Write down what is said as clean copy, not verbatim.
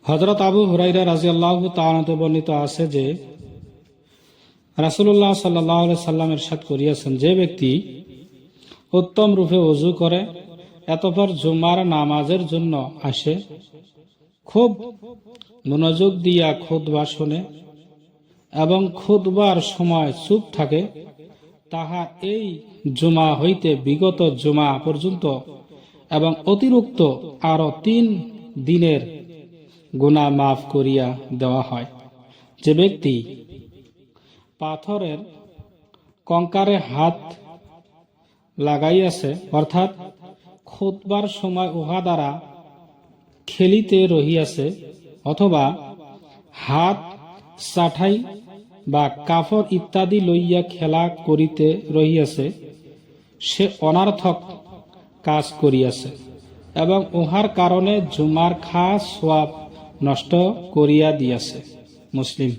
হযরত আবু হুরায়রা রাদিয়াল্লাহু তাআলা হতে বর্ণিত আছে যে রাসূলুল্লাহ সাল্লাল্লাহু আলাইহি সাল্লাম ইরশাদ করিয়াছেন, যে ব্যক্তি উত্তম রূপে ওযু করে অতঃপর জুমার নামাজের জন্য আসে, খুব মনোযোগ দিয়া খুতবা শুনে এবং খুতবার সময় চুপ থাকে, তাহা এই জুমা হইতে বিগত জুমা পর্যন্ত এবং অতিরিক্ত আরো 3 দিনের গুনাহ মাফ করিয়া দেওয়া হয়। যে ব্যক্তি পাথরের কঙ্কারে হাত লাগাইয়াছে, অর্থাৎ খুতবার সময় উহা দ্বারা খেলিতে রহিয়াছে অথবা হাত চাঠাই বা কাফর ইত্যাদি লইয়া খেলা করিতে রহিয়াছে, সে অনার্থক কাজ করিয়াছে এবং উহার কারণে জুমার খাস সওয়াব নষ্ট করিয়া দিয়াছে। মুসলিম।